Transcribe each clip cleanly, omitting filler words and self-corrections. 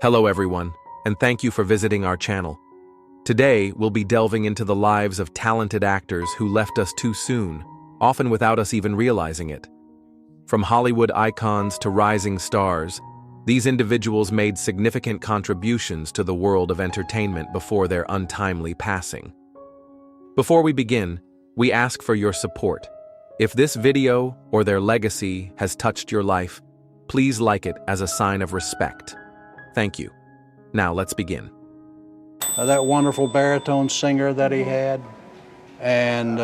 Hello everyone, and thank you for visiting our channel. Today, we'll be delving into the lives of talented actors who left us too soon, often without us even realizing it. From Hollywood icons to rising stars, these individuals made significant contributions to the world of entertainment before their untimely passing. Before we begin, we ask for your support. If this video or their legacy has touched your life, please like it as a sign of respect. Thank you. Now let's begin. That wonderful baritone singer that he had, and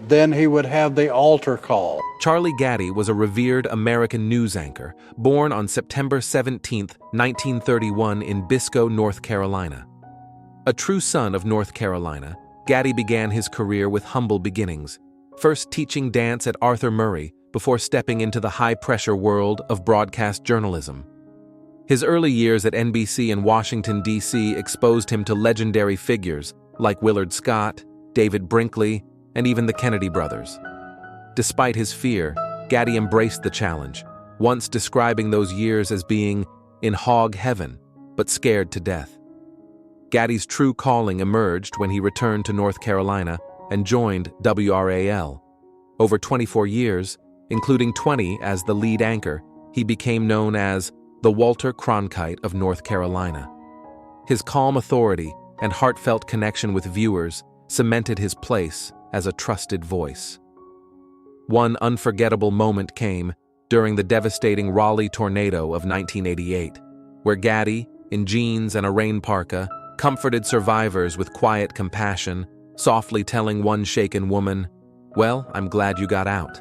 then he would have the altar call. Charlie Gaddy was a revered American news anchor, born on September 17, 1931 in Biscoe, North Carolina. A true son of North Carolina, Gaddy began his career with humble beginnings, first teaching dance at Arthur Murray before stepping into the high-pressure world of broadcast journalism. His early years at NBC in Washington, D.C. exposed him to legendary figures like Willard Scott, David Brinkley, and even the Kennedy brothers. Despite his fear, Gaddy embraced the challenge, once describing those years as being in hog heaven, but scared to death. Gaddy's true calling emerged when he returned to North Carolina and joined WRAL. Over 24 years, including 20 as the lead anchor, he became known as the Walter Cronkite of North Carolina. His calm authority and heartfelt connection with viewers cemented his place as a trusted voice. One unforgettable moment came during the devastating Raleigh tornado of 1988, where Gaddy, in jeans and a rain parka, comforted survivors with quiet compassion, softly telling one shaken woman, "Well, I'm glad you got out."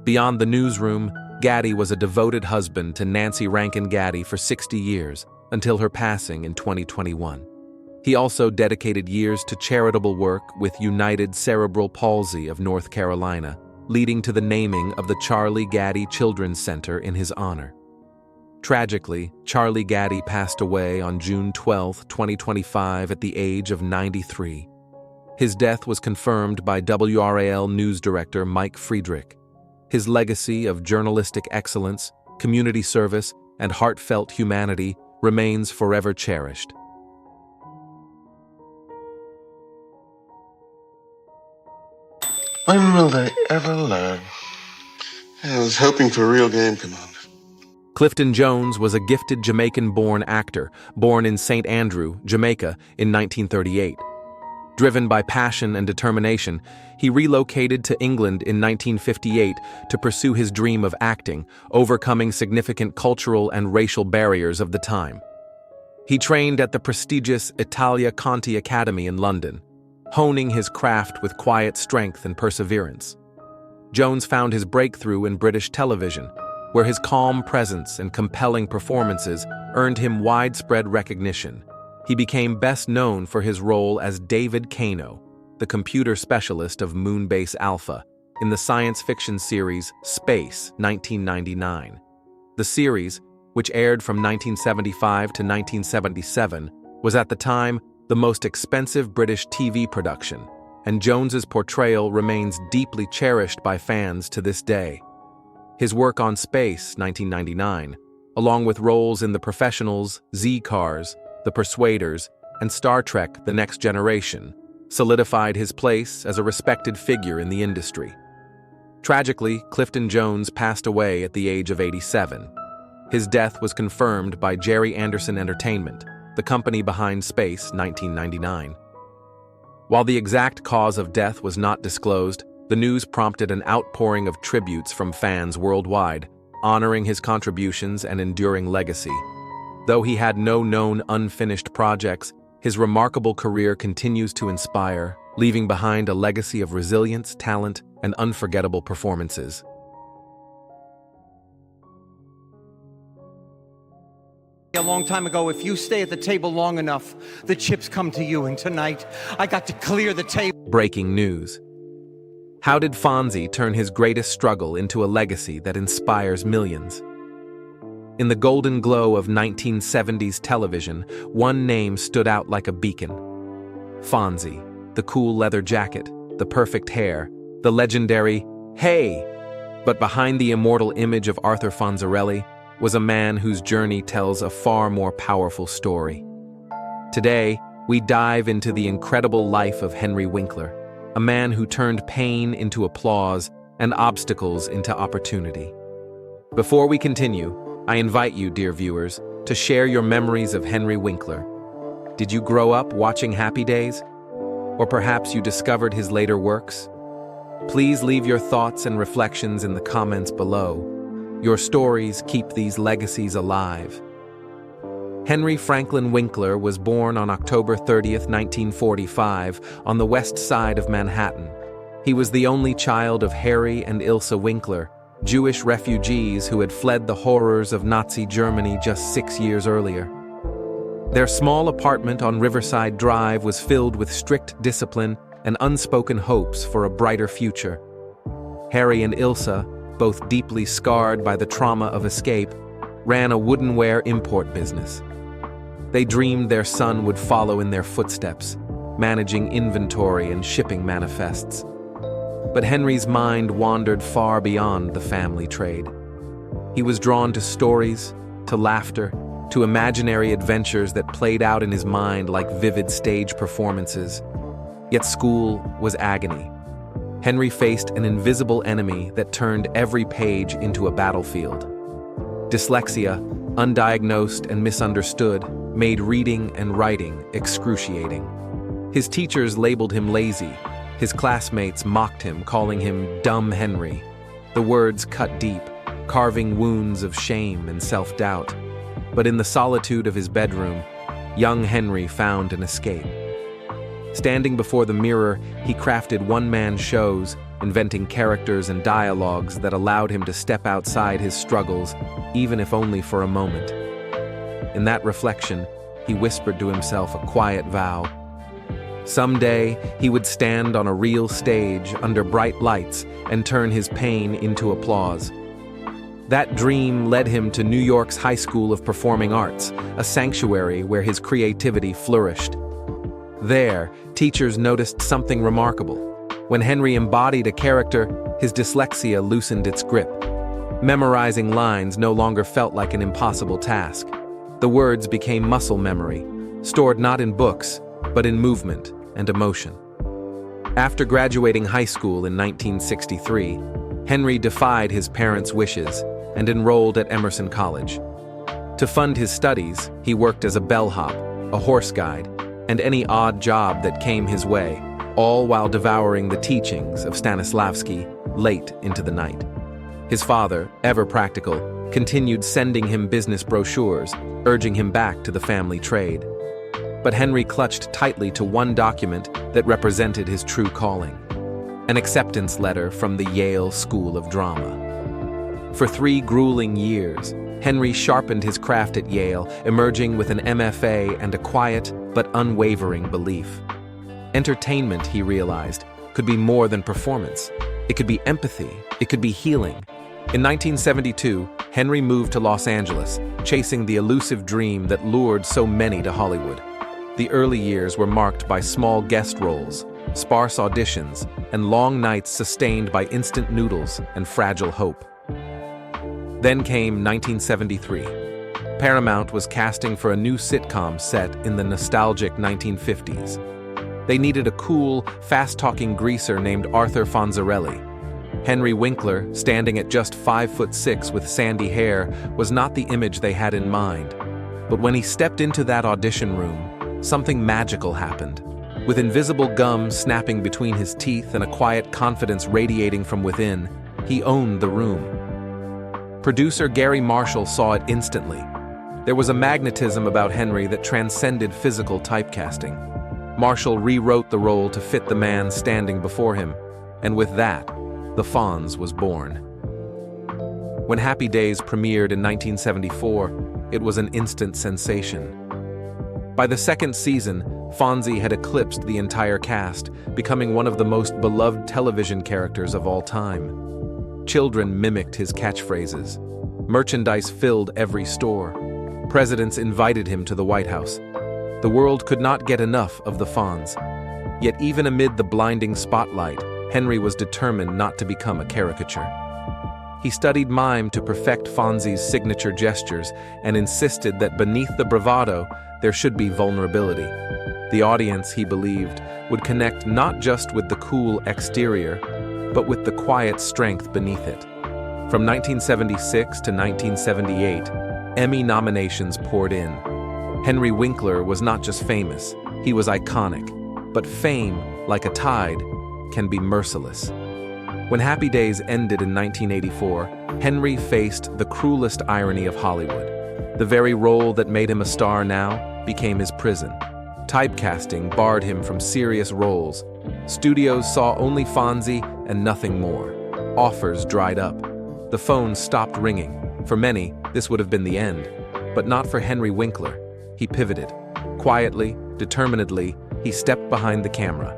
Beyond the newsroom, Gaddy was a devoted husband to Nancy Rankin Gaddy for 60 years, until her passing in 2021. He also dedicated years to charitable work with United Cerebral Palsy of North Carolina, leading to the naming of the Charlie Gaddy Children's Center in his honor. Tragically, Charlie Gaddy passed away on June 12, 2025 at the age of 93. His death was confirmed by WRAL news director Mike Friedrich. His legacy of journalistic excellence, community service, and heartfelt humanity remains forever cherished. When will they ever learn? I was hoping for a real game, Commander. Clifton Jones was a gifted Jamaican-born actor, born in St. Andrew, Jamaica, in 1938. Driven by passion and determination, he relocated to England in 1958 to pursue his dream of acting, overcoming significant cultural and racial barriers of the time. He trained at the prestigious Italia Conti Academy in London, honing his craft with quiet strength and perseverance. Jones found his breakthrough in British television, where his calm presence and compelling performances earned him widespread recognition. He became best known for his role as David Kano, the computer specialist of Moonbase Alpha, in the science fiction series Space, 1999. The series, which aired from 1975 to 1977, was at the time the most expensive British TV production, and Jones's portrayal remains deeply cherished by fans to this day. His work on Space, 1999, along with roles in The Professionals, Z-Cars, The Persuaders, and Star Trek: The Next Generation, solidified his place as a respected figure in the industry. Tragically, Clifton Jones passed away at the age of 87. His death was confirmed by Jerry Anderson Entertainment, the company behind Space, 1999. While the exact cause of death was not disclosed, the news prompted an outpouring of tributes from fans worldwide, honoring his contributions and enduring legacy. Though he had no known unfinished projects, his remarkable career continues to inspire, leaving behind a legacy of resilience, talent, and unforgettable performances. A long time ago, if you stay at the table long enough, the chips come to you, and tonight, I got to clear the table. Breaking news. How did Fonzie turn his greatest struggle into a legacy that inspires millions? In the golden glow of 1970s television, one name stood out like a beacon. Fonzie, the cool leather jacket, the perfect hair, the legendary, "Hey!" But behind the immortal image of Arthur Fonzarelli, was a man whose journey tells a far more powerful story. Today, we dive into the incredible life of Henry Winkler, a man who turned pain into applause and obstacles into opportunity. Before we continue, I invite you, dear viewers, to share your memories of Henry Winkler. Did you grow up watching Happy Days? Or perhaps you discovered his later works? Please leave your thoughts and reflections in the comments below. Your stories keep these legacies alive. Henry Franklin Winkler was born on October 30th, 1945, on the west side of Manhattan. He was the only child of Harry and Ilsa Winkler, Jewish refugees who had fled the horrors of Nazi Germany just 6 years earlier. Their small apartment on Riverside Drive was filled with strict discipline and unspoken hopes for a brighter future. Harry and Ilsa, both deeply scarred by the trauma of escape, ran a woodenware import business. They dreamed their son would follow in their footsteps, managing inventory and shipping manifests. But Henry's mind wandered far beyond the family trade. He was drawn to stories, to laughter, to imaginary adventures that played out in his mind like vivid stage performances. Yet school was agony. Henry faced an invisible enemy that turned every page into a battlefield. Dyslexia, undiagnosed and misunderstood, made reading and writing excruciating. His teachers labeled him lazy. His classmates mocked him, calling him Dumb Henry. The words cut deep, carving wounds of shame and self-doubt. But in the solitude of his bedroom, young Henry found an escape. Standing before the mirror, he crafted one-man shows, inventing characters and dialogues that allowed him to step outside his struggles, even if only for a moment. In that reflection, he whispered to himself a quiet vow. Someday, he would stand on a real stage under bright lights and turn his pain into applause. That dream led him to New York's High School of Performing Arts, a sanctuary where his creativity flourished. There, teachers noticed something remarkable. When Henry embodied a character, his dyslexia loosened its grip. Memorizing lines no longer felt like an impossible task. The words became muscle memory, stored not in books, but in movement and emotion. After graduating high school in 1963, Henry defied his parents' wishes and enrolled at Emerson College. To fund his studies, he worked as a bellhop, a horse guide, and any odd job that came his way, all while devouring the teachings of Stanislavski late into the night. His father, ever practical, continued sending him business brochures, urging him back to the family trade. But Henry clutched tightly to one document that represented his true calling: an acceptance letter from the Yale School of Drama. For 3 grueling years, Henry sharpened his craft at Yale, emerging with an MFA and a quiet but unwavering belief. Entertainment, he realized, could be more than performance. It could be empathy. It could be healing. In 1972, Henry moved to Los Angeles, chasing the elusive dream that lured so many to Hollywood. The early years were marked by small guest roles, sparse auditions, and long nights sustained by instant noodles and fragile hope. Then came 1973. Paramount was casting for a new sitcom set in the nostalgic 1950s. They needed a cool, fast-talking greaser named Arthur Fonzarelli. Henry Winkler, standing at just 5'6" with sandy hair, was not the image they had in mind. But when he stepped into that audition room, something magical happened. With invisible gum snapping between his teeth and a quiet confidence radiating from within, he owned the room. Producer Gary Marshall saw it instantly. There was a magnetism about Henry that transcended physical typecasting. Marshall rewrote the role to fit the man standing before him, and with that, the Fonz was born. When Happy Days premiered in 1974, it was an instant sensation. By the second season, Fonzie had eclipsed the entire cast, becoming one of the most beloved television characters of all time. Children mimicked his catchphrases. Merchandise filled every store. Presidents invited him to the White House. The world could not get enough of the Fonz. Yet even amid the blinding spotlight, Henry was determined not to become a caricature. He studied mime to perfect Fonzie's signature gestures and insisted that beneath the bravado, there should be vulnerability. The audience, he believed, would connect not just with the cool exterior, but with the quiet strength beneath it. From 1976 to 1978, Emmy nominations poured in. Henry Winkler was not just famous, he was iconic. But fame, like a tide, can be merciless. When Happy Days ended in 1984, Henry faced the cruelest irony of Hollywood. The very role that made him a star now became his prison. Typecasting barred him from serious roles. Studios saw only Fonzie and nothing more. Offers dried up. The phone stopped ringing. For many, this would have been the end. But not for Henry Winkler. He pivoted. Quietly, determinedly, he stepped behind the camera.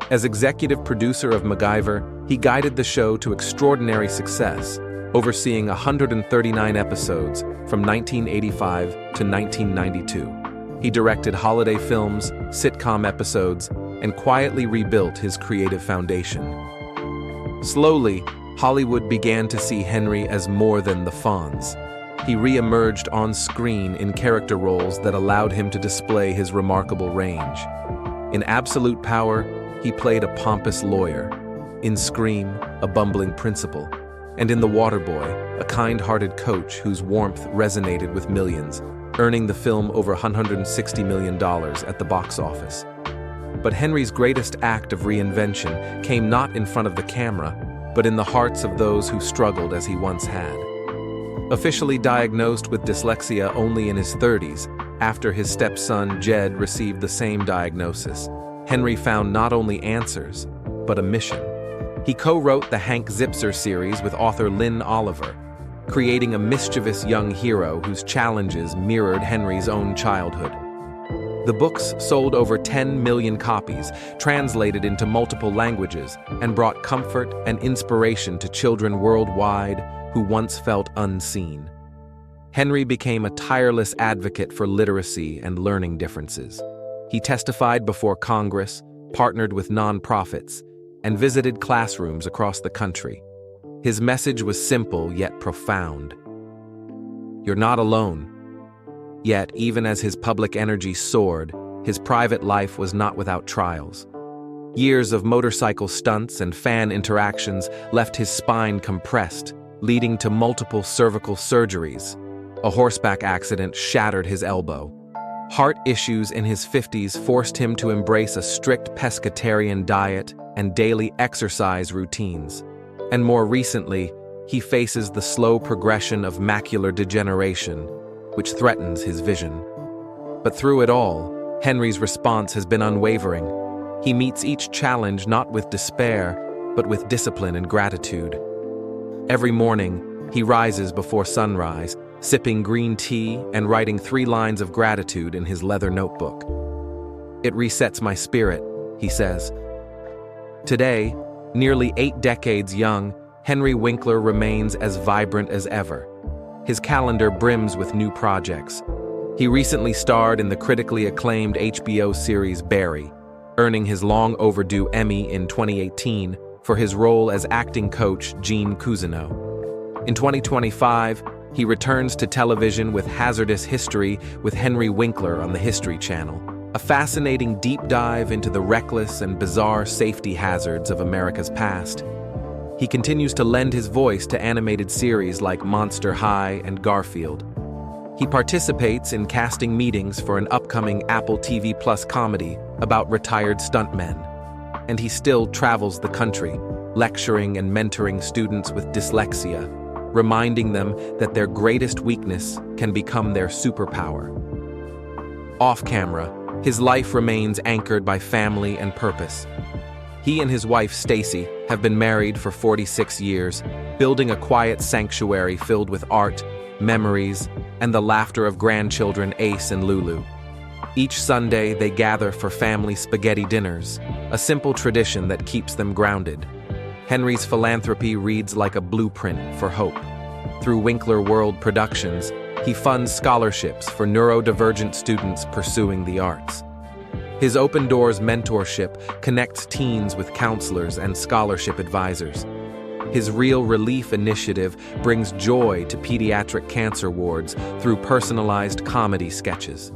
As executive producer of MacGyver, he guided the show to extraordinary success, overseeing 139 episodes from 1985 to 1992. He directed holiday films, sitcom episodes, and quietly rebuilt his creative foundation. Slowly, Hollywood began to see Henry as more than the Fonz. He re-emerged on screen in character roles that allowed him to display his remarkable range. In Absolute Power, he played a pompous lawyer. In Scream, a bumbling principal. And in The Waterboy, a kind-hearted coach whose warmth resonated with millions, earning the film over $160 million at the box office. But Henry's greatest act of reinvention came not in front of the camera, but in the hearts of those who struggled as he once had. Officially diagnosed with dyslexia only in his 30s, after his stepson Jed received the same diagnosis, Henry found not only answers, but a mission. He co-wrote the Hank Zipzer series with author Lynn Oliver, creating a mischievous young hero whose challenges mirrored Henry's own childhood. The books sold over 10 million copies, translated into multiple languages, and brought comfort and inspiration to children worldwide who once felt unseen. Henry became a tireless advocate for literacy and learning differences. He testified before Congress, partnered with nonprofits, and visited classrooms across the country. His message was simple yet profound. You're not alone. Yet, even as his public energy soared, his private life was not without trials. Years of motorcycle stunts and fan interactions left his spine compressed, leading to multiple cervical surgeries. A horseback accident shattered his elbow. Heart issues in his 50s forced him to embrace a strict pescatarian diet and daily exercise routines. And more recently, he faces the slow progression of macular degeneration, which threatens his vision. But through it all, Henry's response has been unwavering. He meets each challenge not with despair, but with discipline and gratitude. Every morning, he rises before sunrise, sipping green tea and writing 3 lines of gratitude in his leather notebook. It resets my spirit, he says. Today, nearly 8 decades young, Henry Winkler remains as vibrant as ever. His calendar brims with new projects. He recently starred in the critically acclaimed HBO series Barry, earning his long-overdue Emmy in 2018 for his role as acting coach Gene Cousineau. In 2025, he returns to television with Hazardous History with Henry Winkler on the History Channel, a fascinating deep dive into the reckless and bizarre safety hazards of America's past. He continues to lend his voice to animated series like Monster High and Garfield. He participates in casting meetings for an upcoming Apple TV Plus comedy about retired stuntmen. And he still travels the country, lecturing and mentoring students with dyslexia, reminding them that their greatest weakness can become their superpower. Off camera, his life remains anchored by family and purpose. He and his wife, Stacy, have been married for 46 years, building a quiet sanctuary filled with art, memories, and the laughter of grandchildren Ace and Lulu. Each Sunday, they gather for family spaghetti dinners, a simple tradition that keeps them grounded. Henry's philanthropy reads like a blueprint for hope. Through Winkler World Productions, he funds scholarships for neurodivergent students pursuing the arts. His Open Doors mentorship connects teens with counselors and scholarship advisors. His Real Relief initiative brings joy to pediatric cancer wards through personalized comedy sketches.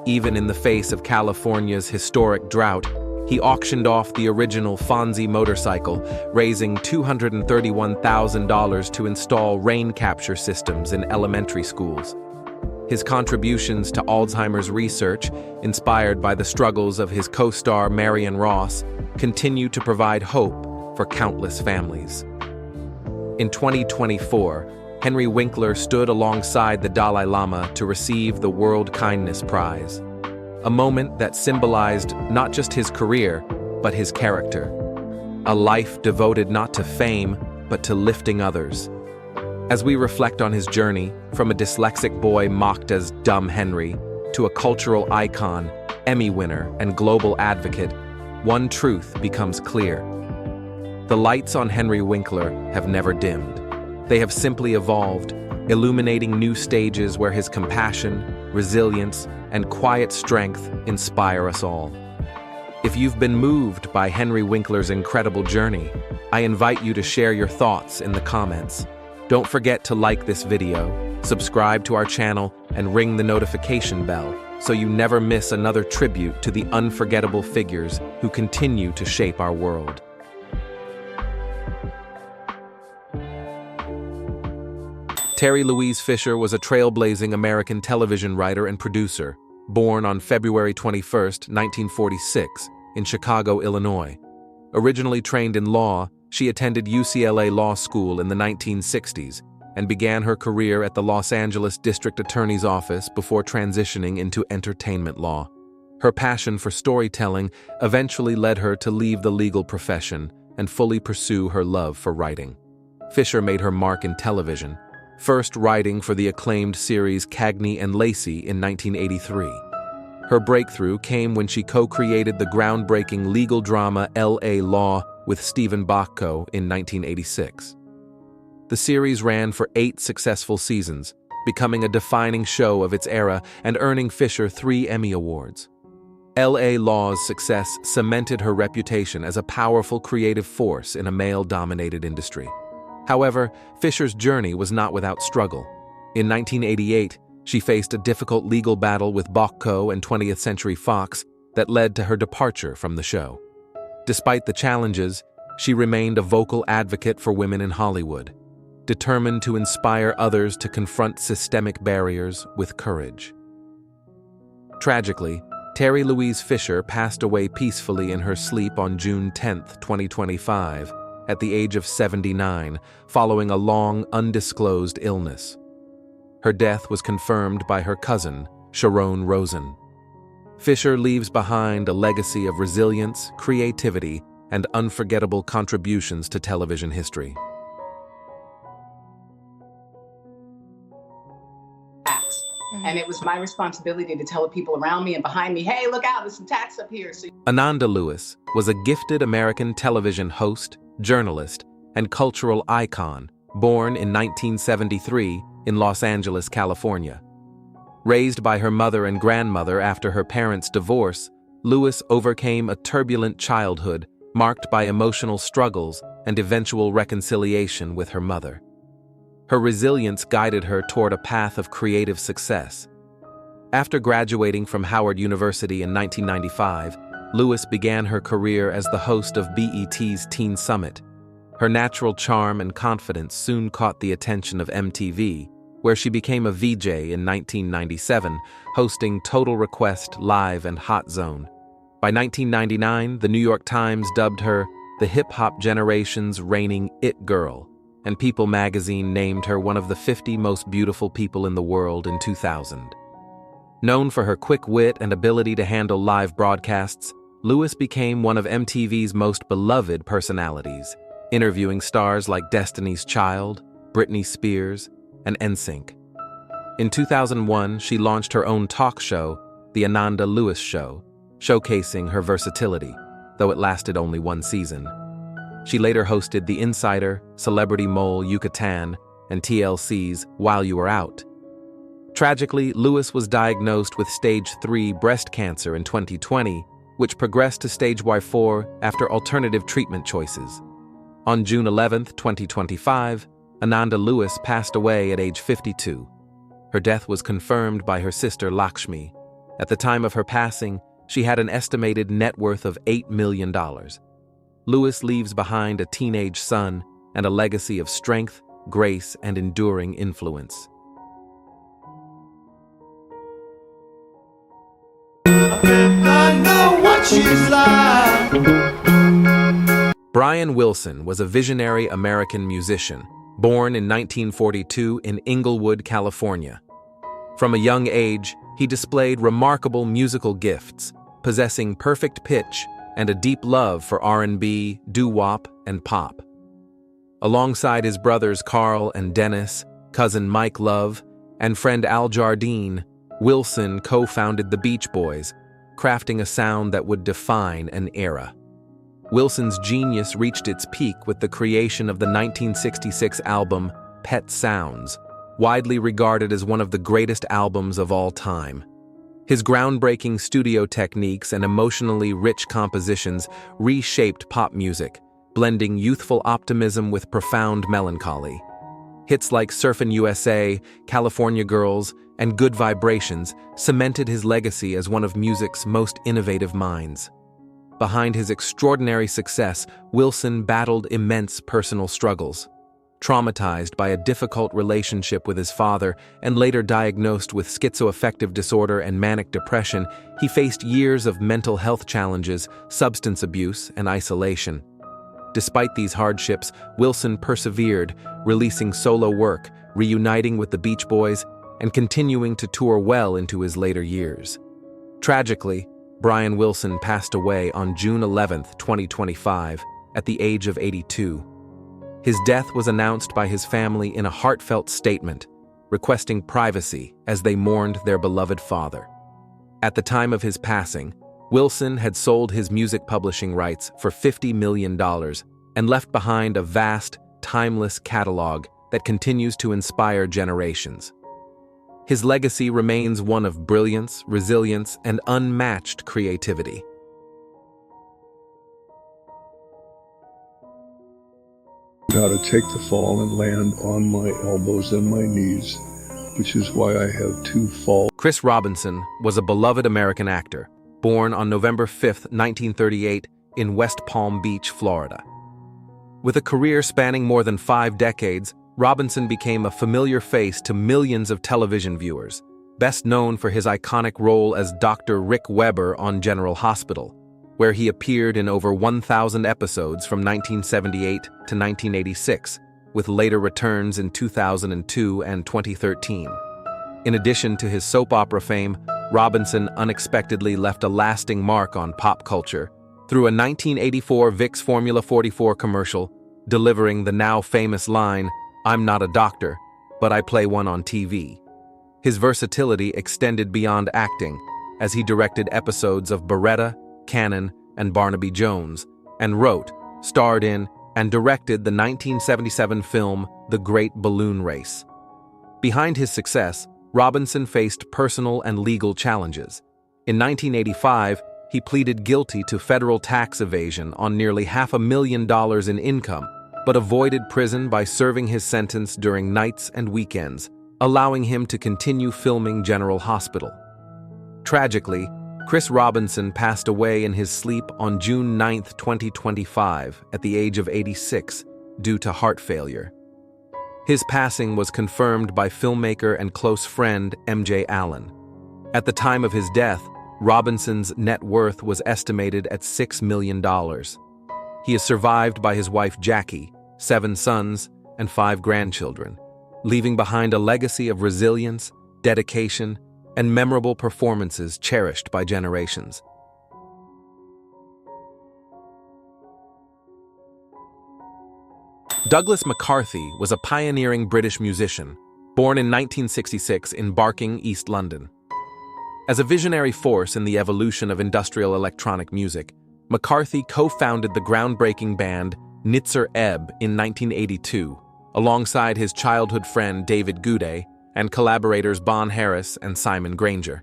Even in the face of California's historic drought, he auctioned off the original Fonzie motorcycle, raising $231,000 to install rain capture systems in elementary schools. His contributions to Alzheimer's research, inspired by the struggles of his co-star Marion Ross, continue to provide hope for countless families. In 2024, Henry Winkler stood alongside the Dalai Lama to receive the World Kindness Prize, a moment that symbolized not just his career, but his character, a life devoted not to fame, but to lifting others. As we reflect on his journey, from a dyslexic boy mocked as Dumb Henry to a cultural icon, Emmy winner, and global advocate, one truth becomes clear. The lights on Henry Winkler have never dimmed. They have simply evolved, illuminating new stages where his compassion, resilience, and quiet strength inspire us all. If you've been moved by Henry Winkler's incredible journey, I invite you to share your thoughts in the comments. Don't forget to like this video, subscribe to our channel, and ring the notification bell so you never miss another tribute to the unforgettable figures who continue to shape our world. Terry Louise Fisher was a trailblazing American television writer and producer, born on February 21, 1946, in Chicago, Illinois. Originally trained in law, she attended UCLA Law School in the 1960s and began her career at the Los Angeles District Attorney's Office before transitioning into entertainment law. Her passion for storytelling eventually led her to leave the legal profession and fully pursue her love for writing. Fisher made her mark in television, first writing for the acclaimed series Cagney and Lacey in 1983. Her breakthrough came when she co-created the groundbreaking legal drama L.A. Law with Stephen Bochco in 1986. The series ran for 8 successful seasons, becoming a defining show of its era and earning Fisher 3 Emmy Awards. L.A. Law's success cemented her reputation as a powerful creative force in a male-dominated industry. However, Fisher's journey was not without struggle. In 1988, she faced a difficult legal battle with Bochco and 20th Century Fox that led to her departure from the show. Despite the challenges, she remained a vocal advocate for women in Hollywood, determined to inspire others to confront systemic barriers with courage. Tragically, Terry Louise Fisher passed away peacefully in her sleep on June 10, 2025, at the age of 79, following a long, undisclosed illness. Her death was confirmed by her cousin, Sharon Rosen. Fisher leaves behind a legacy of resilience, creativity, and unforgettable contributions to television history. And it was my responsibility to tell the people around me and behind me, hey, look out, there's some tax up here. Ananda Lewis was a gifted American television host, journalist, and cultural icon, born in 1973 in Los Angeles, California. Raised by her mother and grandmother after her parents' divorce, Lewis overcame a turbulent childhood marked by emotional struggles and eventual reconciliation with her mother. Her resilience guided her toward a path of creative success. After graduating from Howard University in 1995, Lewis began her career as the host of BET's Teen Summit. Her natural charm and confidence soon caught the attention of MTV, where she became a VJ in 1997, hosting Total Request Live and Hot Zone. By 1999, the New York Times dubbed her the hip-hop generation's reigning It Girl, and People magazine named her one of the 50 most beautiful people in the world in 2000. Known for her quick wit and ability to handle live broadcasts, Lewis became one of MTV's most beloved personalities, interviewing stars like Destiny's Child, Britney Spears, and NSYNC. In 2001, she launched her own talk show, The Ananda Lewis Show, showcasing her versatility, though it lasted only 1 season. She later hosted The Insider, Celebrity Mole Yucatan, and TLC's While You Were Out. Tragically, Lewis was diagnosed with stage 3 breast cancer in 2020, which progressed to stage Y4 after alternative treatment choices. On June 11, 2025, Ananda Lewis passed away at age 52. Her death was confirmed by her sister Lakshmi. At the time of her passing, she had an estimated net worth of $8 million. Lewis leaves behind a teenage son and a legacy of strength, grace, and enduring influence. Brian Wilson was a visionary American musician, born in 1942 in Inglewood, California. From a young age, he displayed remarkable musical gifts, possessing perfect pitch and a deep love for R&B, doo-wop, and pop. Alongside his brothers Carl and Dennis, cousin Mike Love, and friend Al Jardine, Wilson co-founded the Beach Boys, crafting a sound that would define an era. Wilson's genius reached its peak with the creation of the 1966 album Pet Sounds, widely regarded as one of the greatest albums of all time. His groundbreaking studio techniques and emotionally rich compositions reshaped pop music, blending youthful optimism with profound melancholy. Hits like Surfin' USA, California Girls, and Good Vibrations cemented his legacy as one of music's most innovative minds. Behind his extraordinary success, Wilson battled immense personal struggles. Traumatized by a difficult relationship with his father and later diagnosed with schizoaffective disorder and manic depression, he faced years of mental health challenges, substance abuse, and isolation. Despite these hardships, Wilson persevered, releasing solo work, reuniting with the Beach Boys, and continuing to tour well into his later years. Tragically, Brian Wilson passed away on June 11, 2025, at the age of 82. His death was announced by his family in a heartfelt statement, requesting privacy as they mourned their beloved father. At the time of his passing, Wilson had sold his music publishing rights for $50 million and left behind a vast, timeless catalog that continues to inspire generations. His legacy remains one of brilliance, resilience, and unmatched creativity. How to take the fall and land on my elbows and my knees, which is why I have two falls. Chris Robinson was a beloved American actor, born on November 5, 1938, in West Palm Beach, Florida. With a career spanning more than 5 decades, Robinson became a familiar face to millions of television viewers, best known for his iconic role as Dr. Rick Weber on General Hospital, where he appeared in over 1,000 episodes from 1978 to 1986, with later returns in 2002 and 2013. In addition to his soap opera fame, Robinson unexpectedly left a lasting mark on pop culture through a 1984 Vicks Formula 44 commercial, delivering the now famous line, "I'm not a doctor, but I play one on TV." His versatility extended beyond acting, as he directed episodes of Baretta, Cannon, and Barnaby Jones, and wrote, starred in, and directed the 1977 film The Great Balloon Race. Behind his success, Robinson faced personal and legal challenges. In 1985, he pleaded guilty to federal tax evasion on nearly $500,000 in income, but avoided prison by serving his sentence during nights and weekends, allowing him to continue filming General Hospital. Tragically, Chris Robinson passed away in his sleep on June 9, 2025, at the age of 86, due to heart failure. His passing was confirmed by filmmaker and close friend MJ Allen. At the time of his death, Robinson's net worth was estimated at $6 million. He is survived by his wife Jackie, 7 sons, and 5 grandchildren, leaving behind a legacy of resilience, dedication, and memorable performances cherished by generations. Douglas McCarthy was a pioneering British musician, born in 1966 in Barking, East London. As a visionary force in the evolution of industrial electronic music, McCarthy co-founded the groundbreaking band Nitzer Ebb in 1982, alongside his childhood friend David Goudet and collaborators Bon Harris and Simon Granger.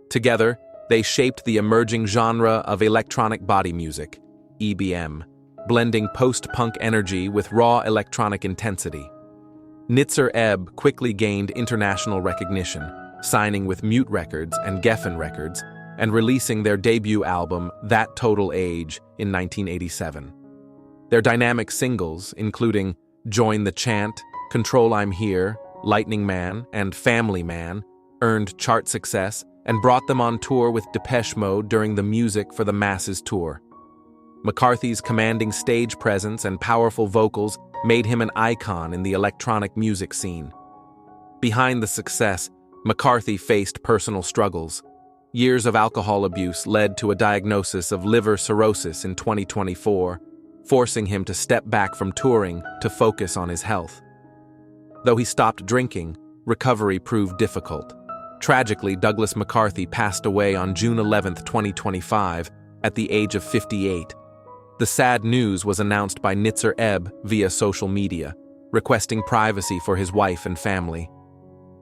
Together, they shaped the emerging genre of electronic body music, EBM, blending post-punk energy with raw electronic intensity. Nitzer Ebb quickly gained international recognition, signing with Mute Records and Geffen Records, and releasing their debut album, That Total Age, in 1987. Their dynamic singles, including Join the Chant, Control I'm Here, Lightning Man, and Family Man, earned chart success and brought them on tour with Depeche Mode during the Music for the Masses tour. McCarthy's commanding stage presence and powerful vocals made him an icon in the electronic music scene. Behind the success, McCarthy faced personal struggles. Years of alcohol abuse led to a diagnosis of liver cirrhosis in 2024, forcing him to step back from touring to focus on his health. Though he stopped drinking, recovery proved difficult. Tragically, Douglas McCarthy passed away on June 11, 2025, at the age of 58. The sad news was announced by Nitzer Ebb via social media, requesting privacy for his wife and family.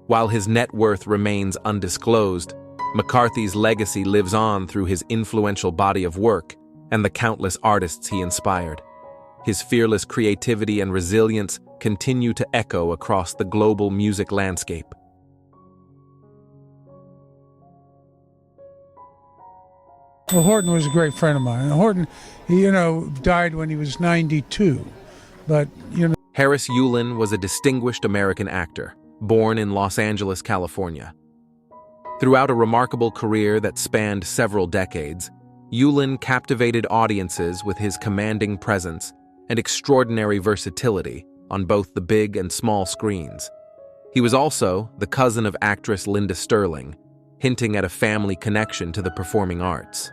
While his net worth remains undisclosed, McCarthy's legacy lives on through his influential body of work and the countless artists he inspired. His fearless creativity and resilience continue to echo across the global music landscape. Well, Horton was a great friend of mine. Horton, died when he was 92. But, Harris Yulin was a distinguished American actor, born in Los Angeles, California. Throughout a remarkable career that spanned several decades, Yulin captivated audiences with his commanding presence and extraordinary versatility on both the big and small screens. He was also the cousin of actress Linda Sterling, hinting at a family connection to the performing arts.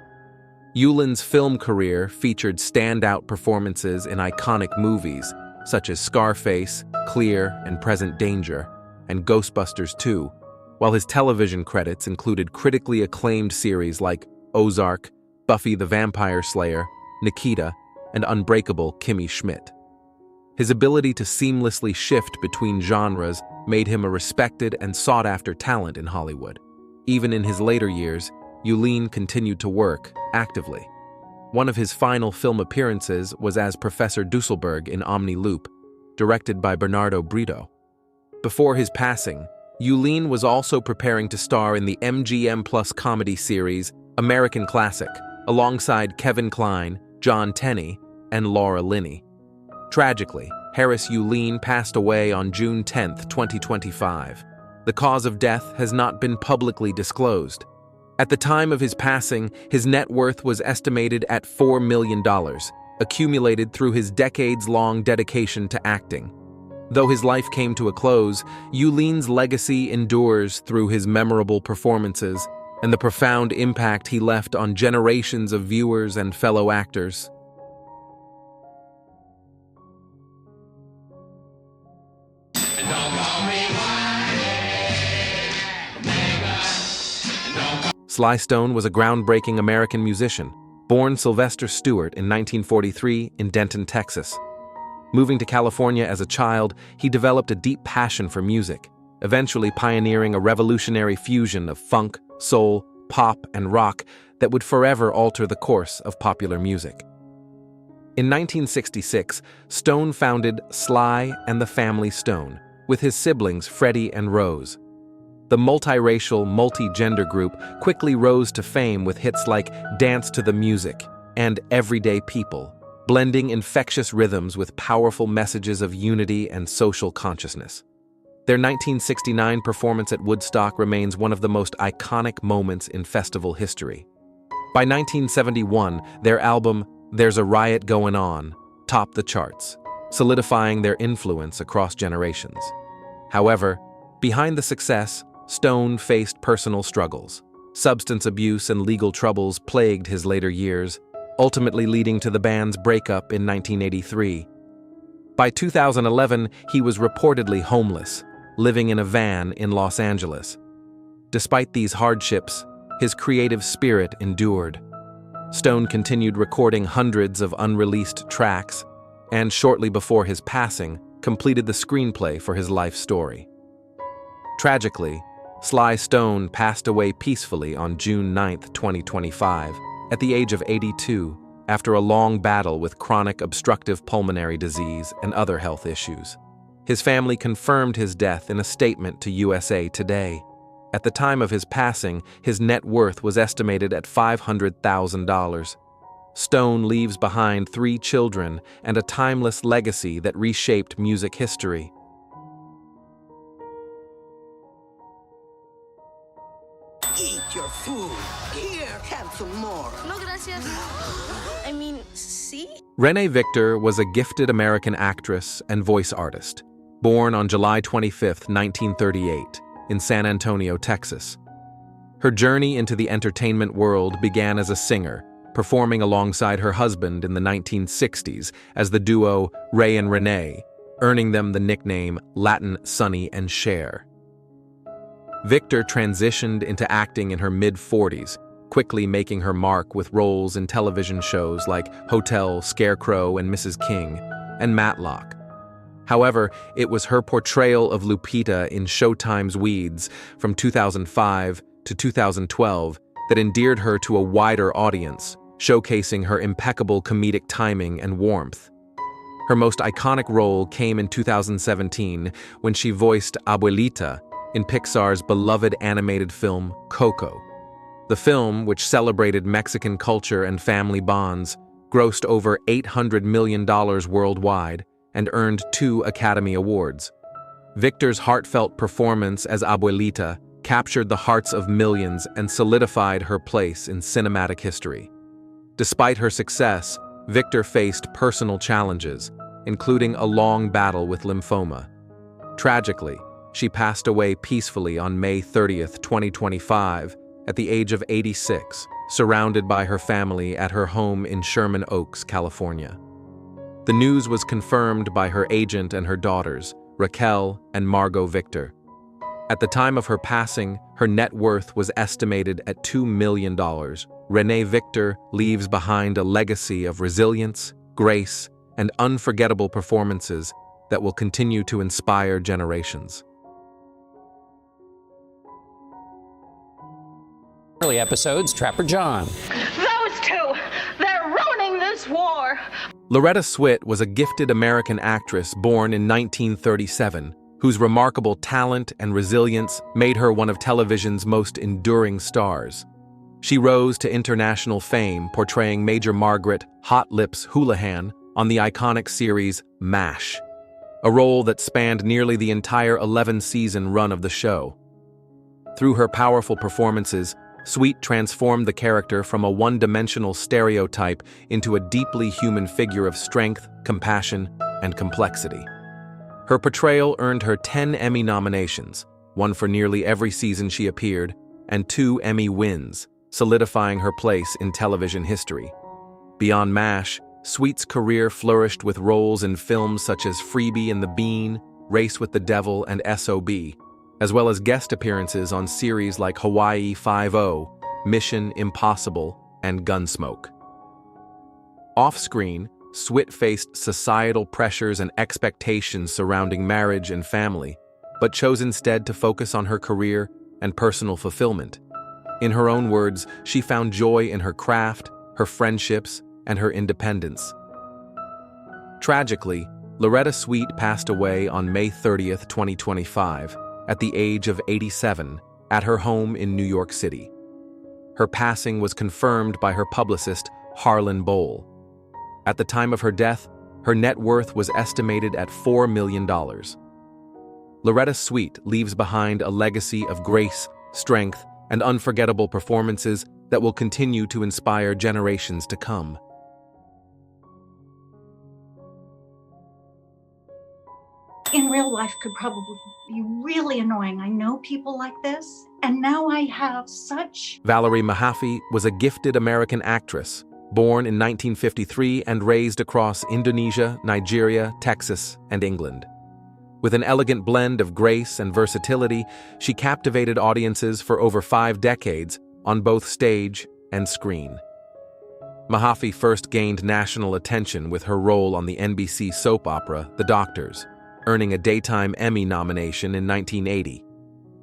Yulin's film career featured standout performances in iconic movies such as Scarface, Clear and Present Danger, and Ghostbusters 2, while his television credits included critically acclaimed series like Ozark, Buffy the Vampire Slayer, Nikita, and Unbreakable Kimmy Schmidt. His ability to seamlessly shift between genres made him a respected and sought-after talent in Hollywood. Even in his later years, Yulin continued to work actively. One of his final film appearances was as Professor Dusselberg in Omni Loop, directed by Bernardo Brito. Before his passing, Yulin was also preparing to star in the MGM Plus comedy series American Classic, alongside Kevin Kline, John Tenney, and Laura Linney. Tragically, Harris Yulin passed away on June 10, 2025. The cause of death has not been publicly disclosed. At the time of his passing, his net worth was estimated at $4 million, accumulated through his decades-long dedication to acting. Though his life came to a close, Yulin's legacy endures through his memorable performances and the profound impact he left on generations of viewers and fellow actors. Sly Stone was a groundbreaking American musician, born Sylvester Stewart in 1943 in Denton, Texas. Moving to California as a child, he developed a deep passion for music, eventually pioneering a revolutionary fusion of funk, soul, pop, and rock that would forever alter the course of popular music. In 1966, Stone founded Sly and the Family Stone with his siblings Freddie and Rose. The multiracial, multi-gender group quickly rose to fame with hits like Dance to the Music and Everyday People, blending infectious rhythms with powerful messages of unity and social consciousness. Their 1969 performance at Woodstock remains one of the most iconic moments in festival history. By 1971, their album, There's a Riot Going On, topped the charts, solidifying their influence across generations. However, behind the success, Stone faced personal struggles. Substance abuse and legal troubles plagued his later years, ultimately leading to the band's breakup in 1983. By 2011, he was reportedly homeless, living in a van in Los Angeles. Despite these hardships, his creative spirit endured. Stone continued recording hundreds of unreleased tracks, and shortly before his passing, completed the screenplay for his life story. Tragically, Sly Stone passed away peacefully on June 9, 2025, at the age of 82, after a long battle with chronic obstructive pulmonary disease and other health issues. His family confirmed his death in a statement to USA Today. At the time of his passing, his net worth was estimated at $500,000. Stone leaves behind 3 children and a timeless legacy that reshaped music history. Eat your food. Here, have some more. No, gracias. I mean, see? Renee Victor was a gifted American actress and voice artist, born on July 25, 1938, in San Antonio, Texas. Her journey into the entertainment world began as a singer, performing alongside her husband in the 1960s as the duo Ray and Renee, earning them the nickname Latin Sonny and Cher. Victor transitioned into acting in her mid-40s, quickly making her mark with roles in television shows like Hotel, Scarecrow, and Mrs. King, and Matlock. However, it was her portrayal of Lupita in Showtime's Weeds from 2005 to 2012 that endeared her to a wider audience, showcasing her impeccable comedic timing and warmth. Her most iconic role came in 2017 when she voiced Abuelita in Pixar's beloved animated film Coco. The film, which celebrated Mexican culture and family bonds, grossed over $800 million worldwide and earned 2 Academy Awards. Victor's heartfelt performance as Abuelita captured the hearts of millions and solidified her place in cinematic history. Despite her success, Victor faced personal challenges, including a long battle with lymphoma. Tragically, she passed away peacefully on May 30, 2025, at the age of 86, surrounded by her family at her home in Sherman Oaks, California. The news was confirmed by her agent and her daughters, Raquel and Margot Victor. At the time of her passing, her net worth was estimated at $2 million. Renee Victor leaves behind a legacy of resilience, grace, and unforgettable performances that will continue to inspire generations. Early episodes, Trapper John. Those 2, they're ruining this war. Loretta Swit was a gifted American actress born in 1937, whose remarkable talent and resilience made her one of television's most enduring stars. She rose to international fame portraying Major Margaret Hot Lips Houlihan on the iconic series MASH, a role that spanned nearly the entire 11-season run of the show. Through her powerful performances, Sweet transformed the character from a one-dimensional stereotype into a deeply human figure of strength, compassion, and complexity. Her portrayal earned her 10 Emmy nominations, 1 for nearly every season she appeared, and 2 Emmy wins, solidifying her place in television history. Beyond MASH, Sweet's career flourished with roles in films such as Freebie and the Bean, Race with the Devil, and S.O.B., as well as guest appearances on series like Hawaii Five-0, Mission Impossible, and Gunsmoke. Off-screen, Swit faced societal pressures and expectations surrounding marriage and family, but chose instead to focus on her career and personal fulfillment. In her own words, she found joy in her craft, her friendships, and her independence. Tragically, Loretta Swit passed away on May 30, 2025, at the age of 87, at her home in New York City. Her passing was confirmed by her publicist, Harlan Bowl. At the time of her death, her net worth was estimated at $4 million. Loretta Swit leaves behind a legacy of grace, strength, and unforgettable performances that will continue to inspire generations to come. In real life could probably be really annoying. I know people like this, and now I have such... Valerie Mahaffey was a gifted American actress, born in 1953 and raised across Indonesia, Nigeria, Texas, and England. With an elegant blend of grace and versatility, she captivated audiences for over 5 decades on both stage and screen. Mahaffey first gained national attention with her role on the NBC soap opera The Doctors, earning a Daytime Emmy nomination in 1980.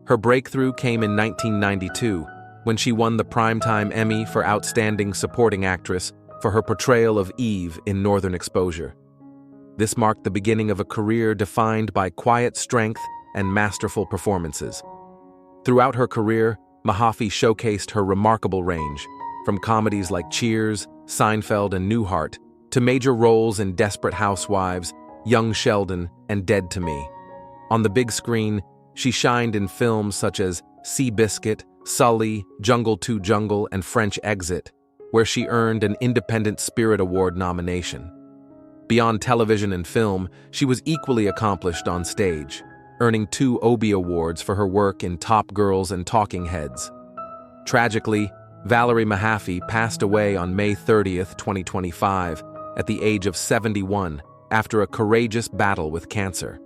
Her breakthrough came in 1992, when she won the Primetime Emmy for Outstanding Supporting Actress for her portrayal of Eve in Northern Exposure. This marked the beginning of a career defined by quiet strength and masterful performances. Throughout her career, Mahaffey showcased her remarkable range, from comedies like Cheers, Seinfeld, and Newhart, to major roles in Desperate Housewives, Young Sheldon, and Dead to Me. On the big screen, she shined in films such as Seabiscuit, Sully, Jungle to Jungle, and French Exit, where she earned an Independent Spirit Award nomination. Beyond television and film, she was equally accomplished on stage, earning 2 Obie Awards for her work in Top Girls and Talking Heads. Tragically, Valerie Mahaffey passed away on May 30, 2025, at the age of 71, after a courageous battle with cancer.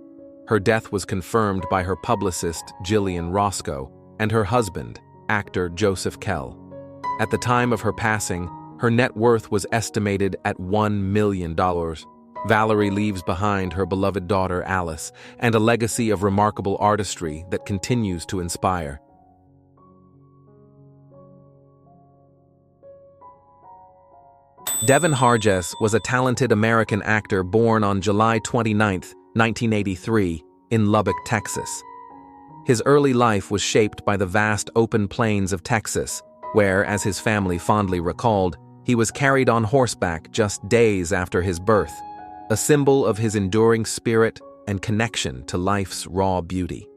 Her death was confirmed by her publicist, Gillian Roscoe, and her husband, actor Joseph Kell. At the time of her passing, her net worth was estimated at $1 million. Valerie leaves behind her beloved daughter, Alice, and a legacy of remarkable artistry that continues to inspire. Devin Harjes was a talented American actor born on July 29, 1983, in Lubbock, Texas. His early life was shaped by the vast open plains of Texas, where, as his family fondly recalled, he was carried on horseback just days after his birth, a symbol of his enduring spirit and connection to life's raw beauty.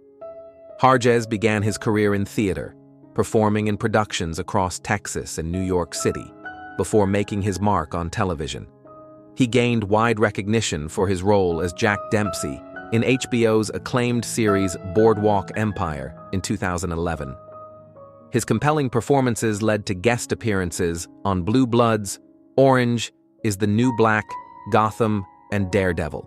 Harjes began his career in theater, performing in productions across Texas and New York City, before making his mark on television. He gained wide recognition for his role as Jack Dempsey in HBO's acclaimed series Boardwalk Empire in 2011. His compelling performances led to guest appearances on Blue Bloods, Orange is the New Black, Gotham, and Daredevil.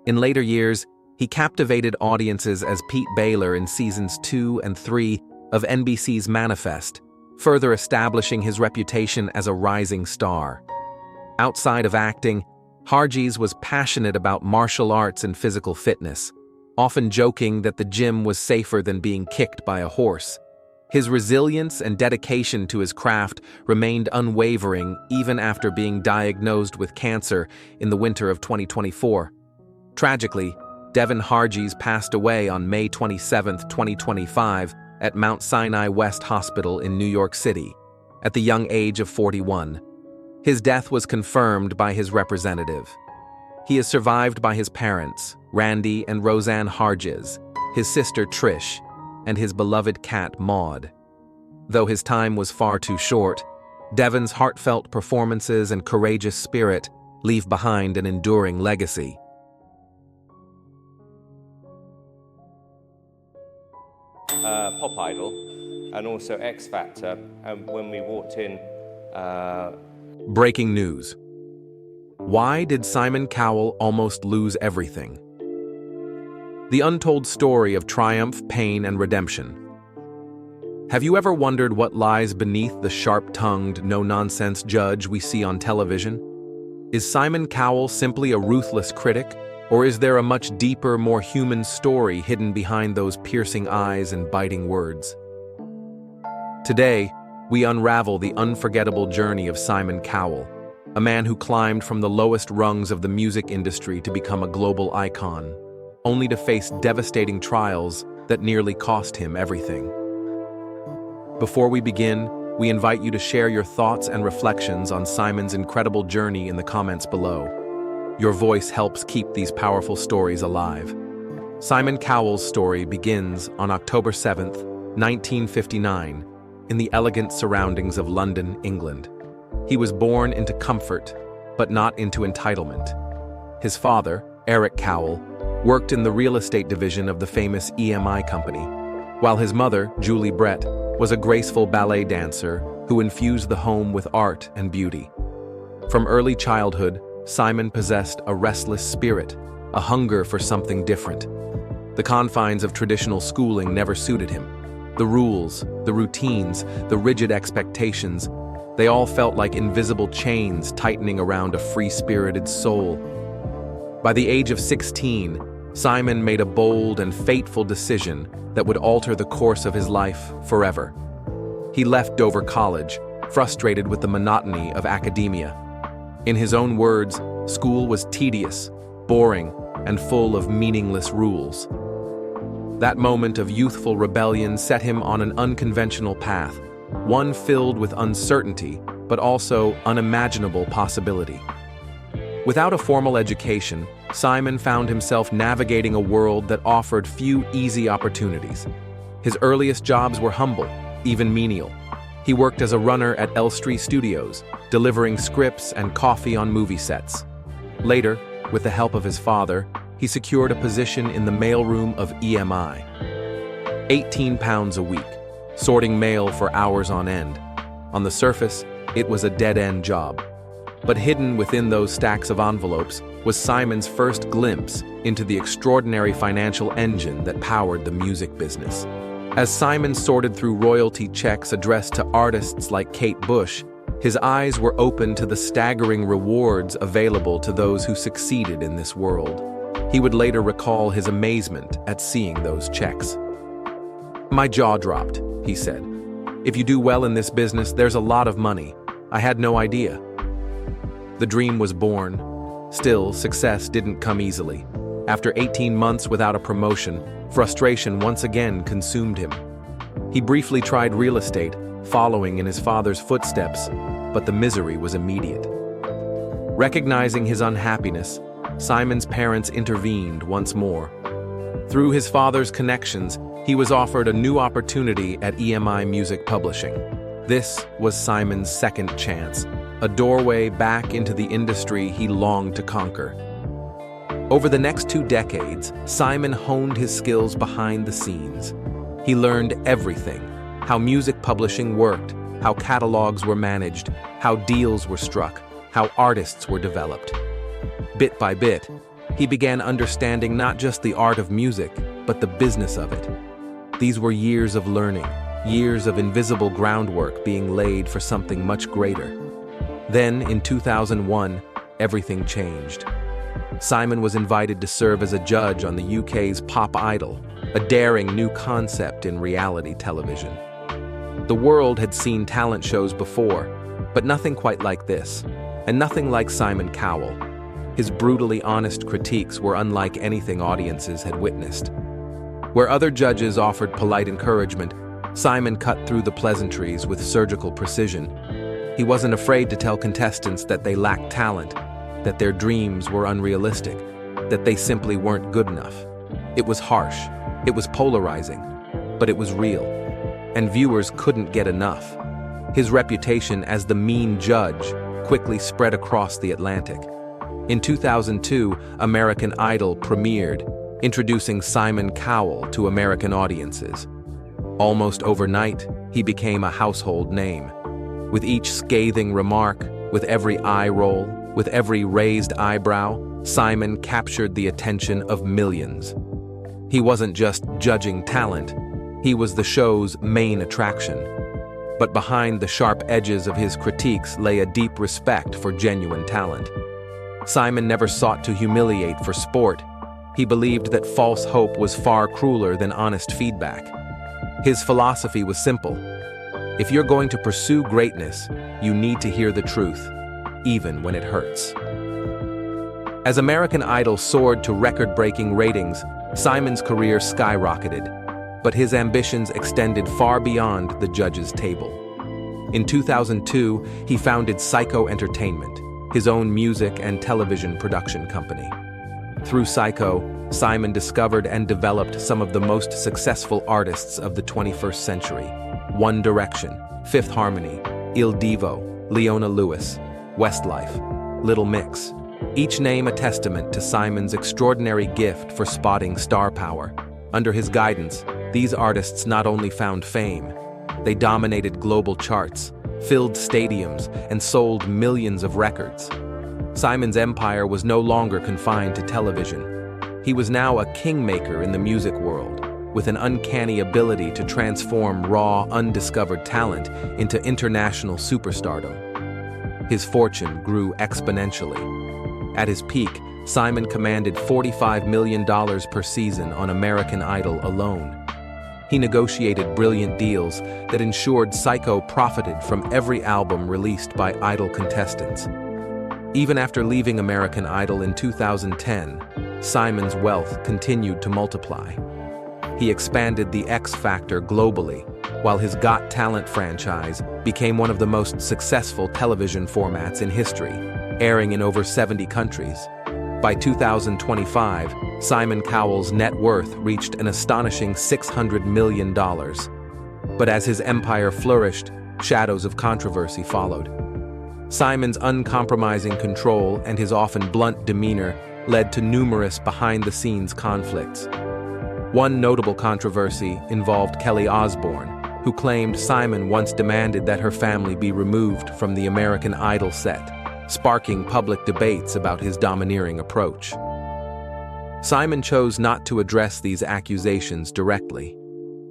In later years, he captivated audiences as Pete Baylor in seasons 2 and 3 of NBC's Manifest, further establishing his reputation as a rising star. Outside of acting, Harjes was passionate about martial arts and physical fitness, often joking that the gym was safer than being kicked by a horse. His resilience and dedication to his craft remained unwavering even after being diagnosed with cancer in the winter of 2024. Tragically, Devin Harjes passed away on May 27, 2025, at Mount Sinai West Hospital in New York City, at the young age of 41. His death was confirmed by his representative. He is survived by his parents, Randy and Roseanne Harjes, his sister Trish, and his beloved cat Maud. Though his time was far too short, Devin's heartfelt performances and courageous spirit leave behind an enduring legacy. Pop Idol and also X Factor, and when we walked in... Breaking news. Why did Simon Cowell almost lose everything? The untold story of triumph, pain, and redemption. Have you ever wondered what lies beneath the sharp-tongued, no-nonsense judge we see on television? Is Simon Cowell simply a ruthless critic, or is there a much deeper, more human story hidden behind those piercing eyes and biting words? Today, we unravel the unforgettable journey of Simon Cowell, a man who climbed from the lowest rungs of the music industry to become a global icon, only to face devastating trials that nearly cost him everything. Before we begin, we invite you to share your thoughts and reflections on Simon's incredible journey in the comments below. Your voice helps keep these powerful stories alive. Simon Cowell's story begins on October 7th, 1959, in the elegant surroundings of London, England. He was born into comfort, but not into entitlement. His father, Eric Cowell, worked in the real estate division of the famous EMI company, while his mother, Julie Brett, was a graceful ballet dancer who infused the home with art and beauty. From early childhood, Simon possessed a restless spirit, a hunger for something different. The confines of traditional schooling never suited him. The rules, the routines, the rigid expectations, they all felt like invisible chains tightening around a free-spirited soul. By the age of 16, Simon made a bold and fateful decision that would alter the course of his life forever. He left Dover College, frustrated with the monotony of academia, In his own words, school was tedious, boring, and full of meaningless rules. That moment of youthful rebellion set him on an unconventional path, one filled with uncertainty, but also unimaginable possibility. Without a formal education, Simon found himself navigating a world that offered few easy opportunities. His earliest jobs were humble, even menial. He worked as a runner at Elstree Studios, delivering scripts and coffee on movie sets. Later, with the help of his father, he secured a position in the mailroom of EMI. 18 pounds a week, sorting mail for hours on end. On the surface, it was a dead-end job. But hidden within those stacks of envelopes was Simon's first glimpse into the extraordinary financial engine that powered the music business. As Simon sorted through royalty checks addressed to artists like Kate Bush, his eyes were open to the staggering rewards available to those who succeeded in this world. He would later recall his amazement at seeing those checks. "My jaw dropped," he said. "If you do well in this business, there's a lot of money. I had no idea." The dream was born. Still, success didn't come easily. After 18 months without a promotion, frustration once again consumed him. He briefly tried real estate, following in his father's footsteps, but the misery was immediate. Recognizing his unhappiness, Simon's parents intervened once more. Through his father's connections, he was offered a new opportunity at EMI Music Publishing. This was Simon's second chance, a doorway back into the industry he longed to conquer. Over the next 2 decades, Simon honed his skills behind the scenes. He learned everything: how music publishing worked, how catalogs were managed, how deals were struck, how artists were developed. Bit by bit, he began understanding not just the art of music, but the business of it. These were years of learning, years of invisible groundwork being laid for something much greater. Then, in 2001, everything changed. Simon was invited to serve as a judge on the UK's Pop Idol, a daring new concept in reality television. The world had seen talent shows before, but nothing quite like this, and nothing like Simon Cowell. His brutally honest critiques were unlike anything audiences had witnessed. Where other judges offered polite encouragement, Simon cut through the pleasantries with surgical precision. He wasn't afraid to tell contestants that they lacked talent, that their dreams were unrealistic, that they simply weren't good enough. It was harsh, it was polarizing, but it was real, and viewers couldn't get enough. His reputation as the mean judge quickly spread across the Atlantic. In 2002, American Idol premiered, introducing Simon Cowell to American audiences. Almost overnight, he became a household name. With each scathing remark, with every eye roll, with every raised eyebrow, Simon captured the attention of millions. He wasn't just judging talent, he was the show's main attraction. But behind the sharp edges of his critiques lay a deep respect for genuine talent. Simon never sought to humiliate for sport. He believed that false hope was far crueler than honest feedback. His philosophy was simple: if you're going to pursue greatness, you need to hear the truth, even when it hurts. As American Idol soared to record-breaking ratings, Simon's career skyrocketed, but his ambitions extended far beyond the judges' table. In 2002, he founded Psycho Entertainment, his own music and television production company. Through Psycho, Simon discovered and developed some of the most successful artists of the 21st century: One Direction, Fifth Harmony, Il Divo, Leona Lewis, Westlife, Little Mix. Each name a testament to Simon's extraordinary gift for spotting star power. Under his guidance, these artists not only found fame, they dominated global charts, filled stadiums, and sold millions of records. Simon's empire was no longer confined to television. He was now a kingmaker in the music world, with an uncanny ability to transform raw, undiscovered talent into international superstardom. His fortune grew exponentially. At his peak, Simon commanded $45 million per season on American Idol alone. He negotiated brilliant deals that ensured Psycho profited from every album released by Idol contestants. Even after leaving American Idol in 2010, Simon's wealth continued to multiply. He expanded the X Factor globally, while his Got Talent franchise became one of the most successful television formats in history, airing in over 70 countries. By 2025, Simon Cowell's net worth reached an astonishing $600 million. But as his empire flourished, shadows of controversy followed. Simon's uncompromising control and his often blunt demeanor led to numerous behind-the-scenes conflicts. One notable controversy involved Kelly Osbourne, who claimed Simon once demanded that her family be removed from the American Idol set, sparking public debates about his domineering approach. Simon chose not to address these accusations directly.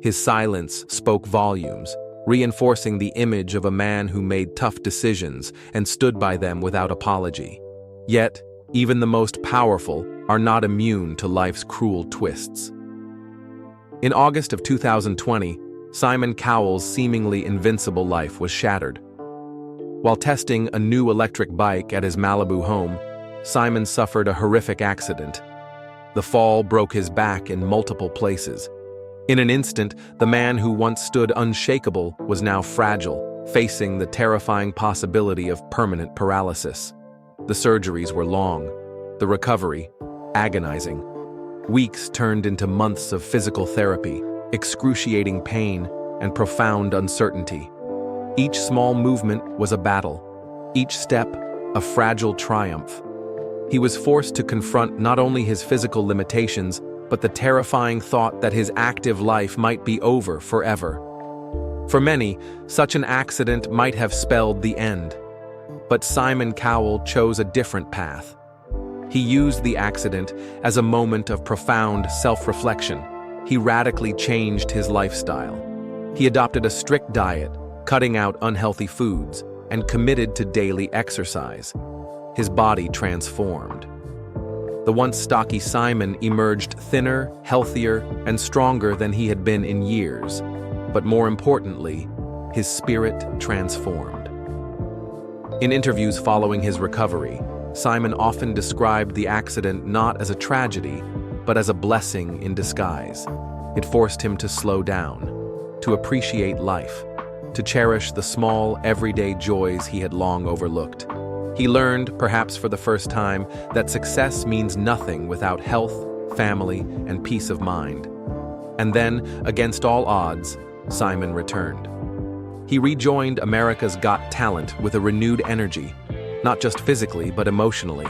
His silence spoke volumes, reinforcing the image of a man who made tough decisions and stood by them without apology. Yet, even the most powerful are not immune to life's cruel twists. In August of 2020, Simon Cowell's seemingly invincible life was shattered. While testing a new electric bike at his Malibu home, Simon suffered a horrific accident. The fall broke his back in multiple places. In an instant, the man who once stood unshakable was now fragile, facing the terrifying possibility of permanent paralysis. The surgeries were long, the recovery agonizing. Weeks turned into months of physical therapy, excruciating pain, and profound uncertainty. Each small movement was a battle, each step a fragile triumph. He was forced to confront not only his physical limitations, but the terrifying thought that his active life might be over forever. For many, such an accident might have spelled the end. But Simon Cowell chose a different path. He used the accident as a moment of profound self-reflection. He radically changed his lifestyle. He adopted a strict diet, cutting out unhealthy foods, and committed to daily exercise. His body transformed. The once stocky Simon emerged thinner, healthier, and stronger than he had been in years. But more importantly, his spirit transformed. In interviews following his recovery, Simon often described the accident not as a tragedy, but as a blessing in disguise. It forced him to slow down, to appreciate life, to cherish the small, everyday joys he had long overlooked. He learned, perhaps for the first time, that success means nothing without health, family, and peace of mind. And then, against all odds, Simon returned. He rejoined America's Got Talent with a renewed energy, not just physically, but emotionally.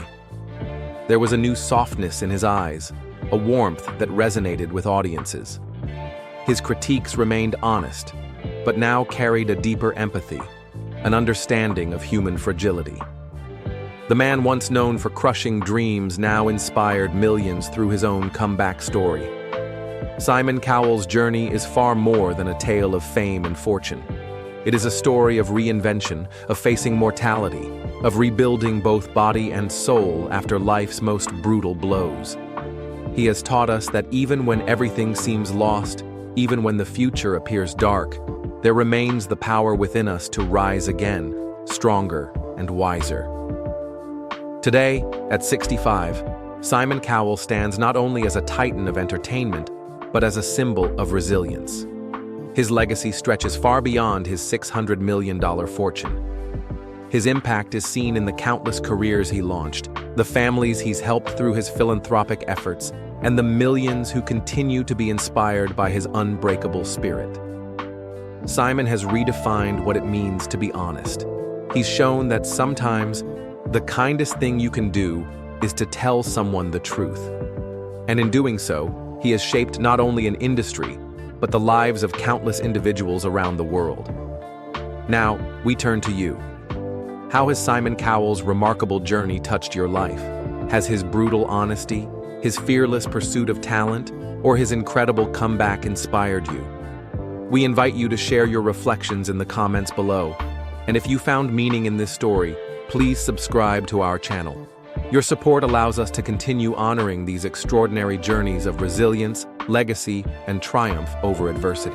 There was a new softness in his eyes, a warmth that resonated with audiences. His critiques remained honest, but now carried a deeper empathy, an understanding of human fragility. The man once known for crushing dreams now inspired millions through his own comeback story. Simon Cowell's journey is far more than a tale of fame and fortune. It is a story of reinvention, of facing mortality, of rebuilding both body and soul after life's most brutal blows. He has taught us that even when everything seems lost, even when the future appears dark, there remains the power within us to rise again, stronger and wiser. Today, at 65, Simon Cowell stands not only as a titan of entertainment, but as a symbol of resilience. His legacy stretches far beyond his $600 million fortune. His impact is seen in the countless careers he launched, the families he's helped through his philanthropic efforts, and the millions who continue to be inspired by his unbreakable spirit. Simon has redefined what it means to be honest. He's shown that sometimes the kindest thing you can do is to tell someone the truth. And in doing so, he has shaped not only an industry, but the lives of countless individuals around the world. Now, we turn to you. How has Simon Cowell's remarkable journey touched your life? Has his brutal honesty, his fearless pursuit of talent, or his incredible comeback inspired you? We invite you to share your reflections in the comments below. And if you found meaning in this story, please subscribe to our channel. Your support allows us to continue honoring these extraordinary journeys of resilience, legacy, and triumph over adversity.